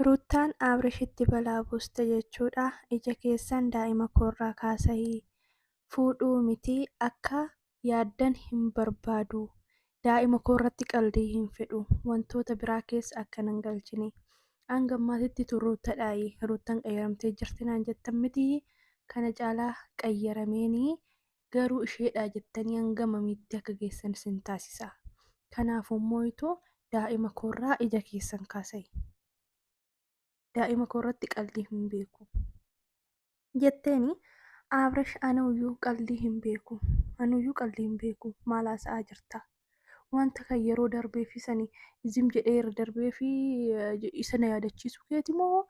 Ruuttaan Abrishitti balaa buuste jechuudha. Ija keessan daa'ima koorraa kaasahii fuudhuu miti akka yaaddan hin barbaadu. Daa'ima koorratti qaldii hin fedhu. Wantoota biraa keessa akka nan galchine. Hanga ammaatitti turruuttadhaayi. Ruuttaan qayyaramtee jirti naan jettan miti. Kana caalaa qayyarameenii garuu isheedhaa jettanii hanga mamiitti akka geessan sin taasisa. Kanaafuu moo'itu daa'ima koorraa ija keessan kaasahi. Daa'ima koorratti qaldii hin beeku jetteeni Abrish anuyyuu qaldii hin beeku maal haasa'aa jirta wanta kan yeroo darbee fi sani izim jedhee irra darbee fi isa na yaadachiisu keeti moo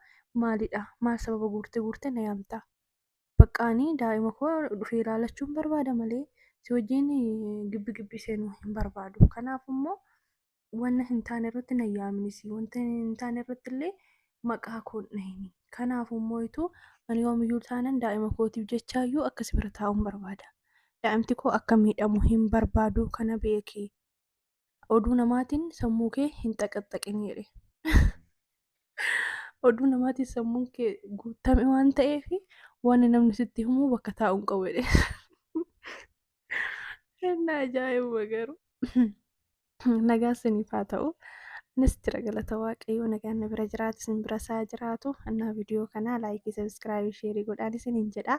maalidha maal sababa guurtee na yaamta baqqaanii daa'ima koo dhufee ilaalachuun barbaada malee si wajjin gibbi seenuu hin barbaadu kanaaf immoo wanna hin taane irratti na yaamnisi wanta hin taane irratti illee maqaa koon dhahini kanaafuu moo'itu ani yoomiyyuu taanan daa'ima kootiif jechaayyuu akkas bira taa'uun barbaada daa'imti koo akka miidhamu hin barbaadu kana beekee oduu namaatiin sammuu kee hin xaqaxaqin jedhe oduu namaatiin sammuun kee guutame waan ta'eef waan namni sitti himu bakka taa'uun qabu jedhe inni ajaa'iba garuu nagaa siniif haa ta'u. Nistira galata waaqayyoo nagaan na bira jiraatu isin bira isaa jiraatu annaa viidiyoo kanaa laayikii sabiskiraaybii sheerii godhaan isiniin jedha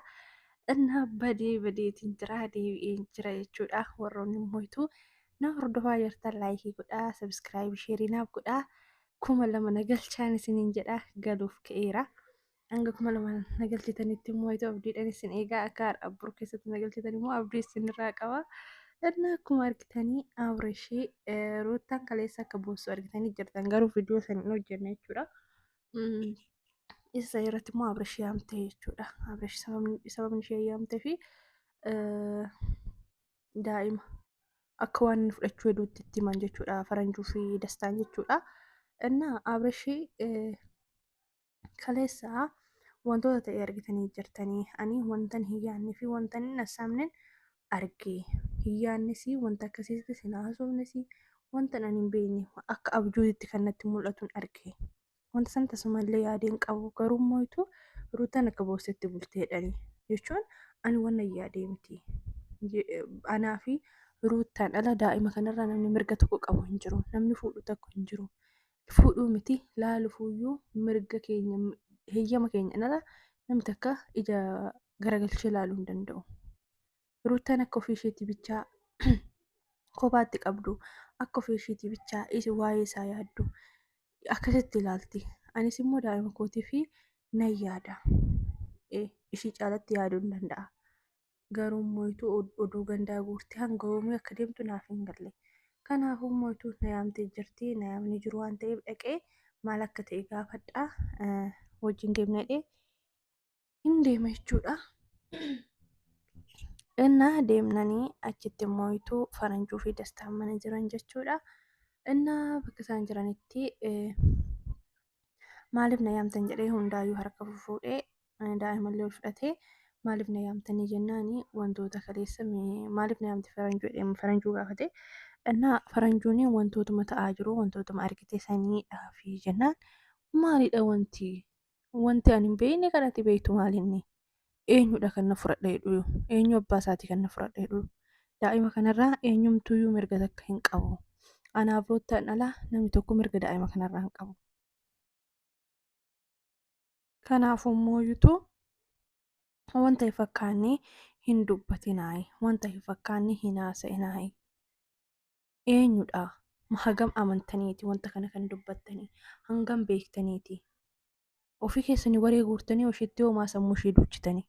annaa badeetiin jira deebi'een jira jechuudha warroonni moo'itu na hordofaa jirtan laayikii godhaa sabiskiraaybii sheerii naaf godhaa 2000 nagalchaan isiniin jedha galuuf ka'eera hanga 2000 nagalchitanitti moo'itu abdiidhaan isin eegaa akka abbur keessatti nagalchitan immoo abdii isin irraa qaba. Inni akkuma argitanii Abrishii ruuttaan kaleessa akka boossu argitanii jirtan garuu viidiyoo sana hin hojjenne jechuudha. Isa irratti immoo Abrishii yaamte jechuudha. Abrishii sababni ishee yaamtee fi daa'ima akka waan inni fudhachuu hedduutti itti himan jechuudha. Faranjuu fi dastaan jechuudha. Inni Abrishii kaleessa wantoota ta'e argitanii jirtanii ani wantan hin yaadne fi wantan hin assaamnen argee. Hiyyaannisii wanta akkasiitti sin haasofnisii wanta ani hin beekne akka abjuutti kan natti mul'atuun arge wanta san tasumallee yaadeen qabu garuu moo'itu ruutaan akka boossetti bulteedhani jechuun ani wanna yaadee miti anaa fi ruutaan ala daa'ima kanarraa namni mirga tokko qabu hin jiru namni fuudhu tokko hin jiru fuudhuu miti laalufuuyyuu mirga keenya heeyyama keenya ala namni takka ija garagalchee laaluu hin danda'u. Ruutaan akka ofii isheetii bichaa kophaatti qabdu akka ofii isheetii bichaa isi waa'ee isaa yaaddu akkasitti ilaalti anis immoo daa'ima kootii fi nan yaada ishii caalatti yaaduu hin danda'a garuu moo'itu oduu gandaa guurtee hanga hoomii akka deemtu naaf hin galle kanaafuu moo'itu na yaamtee jirti na yaamni jiru waan ta'eef dhaqee maal akka ta'e gaafadhaa wajjin deemnadhee hin deema jechuudha. Innaa deemnanii achitti moo'ituu faranjuu fi dastaan mana jiran jechuudha. Innaa bakka isaan jiranitti maaliif na yaamtan jedhee hundaayyuu harka fuudhee daa'imallee ol fudhatee maaliif na yaamtanii jennaani wantoota kaleessa maaliif na yaamte faranjuu jedhee faranjuu gaafate. Innaa faranjuun wantootuma ta'aa jiru wantootuma argite saniidhaa fi jennaan maalidha wanti ani hin beekne kanatti beektu maalinni. Eenyudha kan na fudhadha jedhu eenyu abbaa isaatii kan na fudhadha jedhu daa'ima kanarraa eenyumtuyyuu mirga takka hin qabu anaaf ruuttaan ala namni tokko mirga daa'ima kanarraa hin qabu. Kanaafuu moo'itu wanta hin fakkaanne hin dubbatinaayi wanta hin fakkaanne hin haasa'inaayi eenyudha hagam amantaniiti wanta kana kan dubbattanii hangam beektaniiti ofii keessanii waree guurtanii oshitti hoomaa sammuu ishee duuchitanii.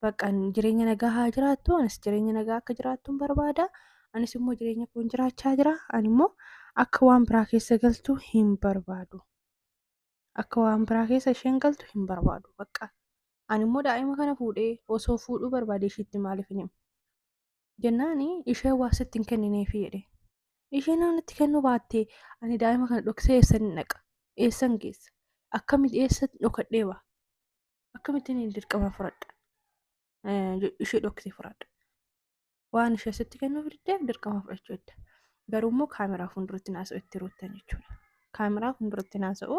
Baqqaan jireenya nagaa haa jiraattu anis jireenya nagaa akka jiraattuun barbaada anis immoo jireenya koon jiraachaa jira ani immoo akka waan biraa keessa galtu hin barbaadu akka waan biraa keessa isheen galtu hin barbaadu baqqa ani immoo daa'ima kana fuudhee osoo fuudhuu barbaade ishiitti maaliif hin himu jennaani ishee waa sitti hin kennineefi jedhe isheen namatti kennuu baattee ani daa'ima kana dhoksee eessan hin dhaqa eessan geessa akkamitti eessa dhokadhee baa akkamittiin hin dirqama fudhadha. Ishee dhoksee fudhadha waan ishee sitti kennuuf diddeef dirqama fudhachuu edda garuu immoo kaameraa fuulduratti naasa'u itti ruuttan jechuudha kaameraa fuulduratti naasa'u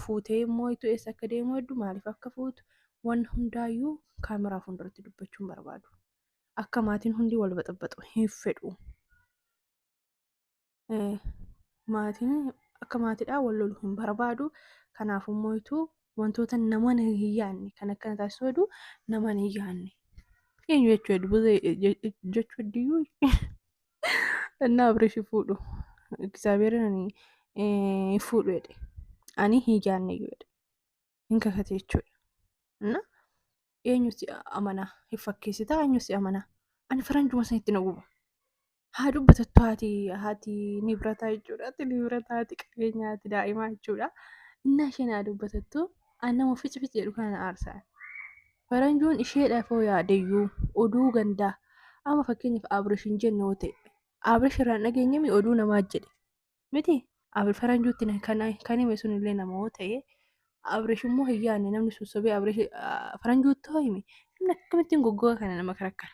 fuutee immoo itu eessa akka deemu hedduu maaliif akka fuutu waan hundaayyuu kaameraa fuulduratti dubbachuun barbaadu. Akka maatiin hundi wal baxaxaxu hin fedhu. Maatiin akka maatiidhaa wal lolu hin barbaadu. Kanaaf immoo itu wantoota nama hin yaadne kan akkana taasisu hedduu nama hin yaadne. Eenyu jechuu hedduyyuu እና አብረሽ fuudhu እግዚአብሔርን fuudhu jedhe ani hin yaadne jedhe hin kakate jechuudha. እና eenyu si amana hin fakkeessitaa eenyu si amana ani faranjuma sanitti na guba haa dubbatattu haati ni birataa jechuudha. Haati ni birataa haati qabeenyaa haati daa'imaa jechuudha. Innaa isheen haa dubbatattu ani nama fici jedhu kana aarsaa. Faranjuun isheedhaaf hoo yaadeyyuu oduu gandaa amma fakkeenyaaf Abrish hin jenne yoo ta'e Abrish irraan dhageenyame oduu namaa jedhe miti faranjuutti kan hime sunillee nama yoo ta'e Abrish immoo hin yaadne namni sun sobee Abrish faranjuutti hoo hime namni akkamittiin goggoga kana nama karakkara.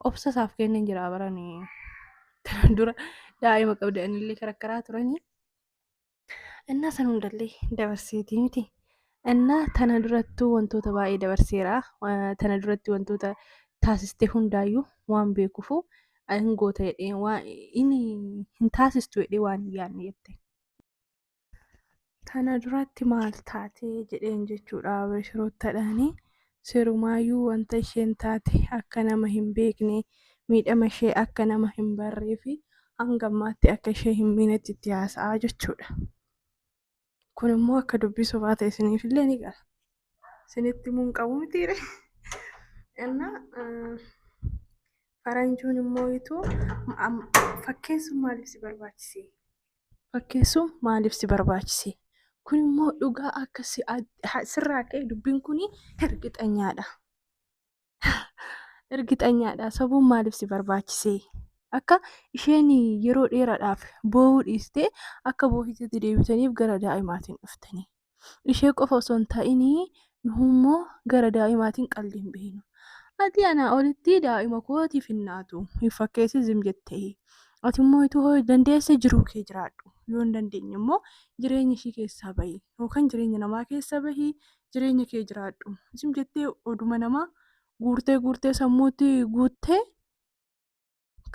Obsa isaaf kenneen jira baranii kana dura daa'ima qabdanillee karakkaraa turanii innaa san hundallee dabarseetii miti. Innaa tana durattuu wantoota baay'ee dabarseera. Tana duratti wantoota taasiste hundaayyuu waan beekuufu hin goota jedhee waan inni hin taasistu jedhee waan hin yaadne jette. Tana duratti maal taate jedheen jechuudha Abirshiroottadhaanii. Sirumaayyuu wanta isheen taate akka nama hin beekne miidhama ishee akka nama hin barree fi hanga ammaatti akka ishee hin miinetti itti haasa'aa jechuudha. Kun immoo akka dubbii sobaa ta'e isiniifillee ni gala. Isinitti himuun qabu mitiire. Innaa faranjuun immoo itu fakkeessuun maaliif si barbaachise? Fakkeessuun maaliif si barbaachise? Kun immoo dhugaa akka sirraa ka'e dubbiin kun ergixanyaadha. Ergixanyaadha. Sabuun maaliif si barbaachise? Akka isheen yeroo dheeraadhaaf boo'uu dhiistee akka boo'isetti deebitaniif gara daa'imaatiin dhuftanii. Ishee qofa osoo hin ta'inii nuhummoo gara daa'imaatiin qalbii hin beeknu. Ati anaa olitti daa'ima kootiif hin naatu hin fakkeessi zim jettee. Ati immoo itoo dandeesse jiruu kee jiraadhu. Yoo hin dandeenye immoo jireenya ishii keessaa bahi yookaan jireenya namaa keessa bahi jireenya kee jiraadhu. Zim jettee oduma namaa guurtee sammuutti guuttee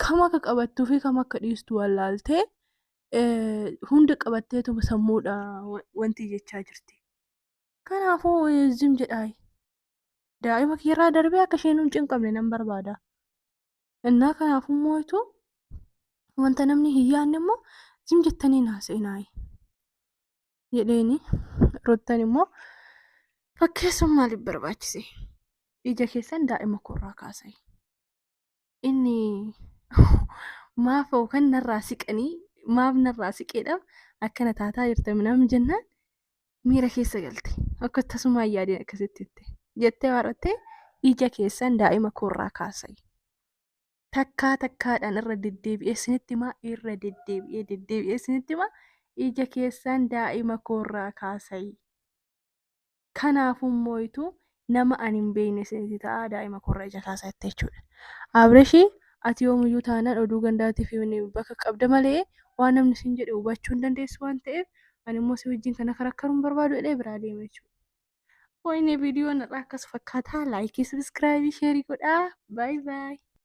kam akka qabattuu fi kam akka dhiistu wallaaltee hunda qabatteetuma sammuudha wanti jechaa jirti. Kanaafuu zim jedhaayi. Daa'ima kiirraa darbee akka isheen hin cinqabne nan barbaada. Innaa kanaafuu immoo itu wanta namni hin yaadne immoo zim jettanii naasa'inaayi. Jedheeni rottan immoo fakkeessuun maaliif barbaachise? Ija keessan daa'ima koorraa kaasayi. Inni maaf yookaan narraa siqanii maaf narraa siqeedhaaf akkana taataa jirta namni jennaan miira keessa galte. Akka tasumaan yaadeen akkasitti jettee waarattee ija keessan daa'ima koorraa kaasayi. Takkaadhaan irra deddeebi'ee isinitti himaa ija keessan daa'ima koorraa kaasayi. Kanaafuu immoo itu nama ani hin beekne isinitti ta'a daa'ima koorraa ija kaasaa jechuudha. Abrishii ati yoomiyyuu taanaan oduu gandaatiif bakka qabda malee waan namni siin jedhe hubachuu hin dandeessu waan ta'eef ani immoo si wajjin kana karakkaruun barbaadu jedhee biraa deema jechuudha. Wayne viidiyoon irraa akkas fakkaataa laayikii sabiskiraayibii sheerii godhaa. Baay baay.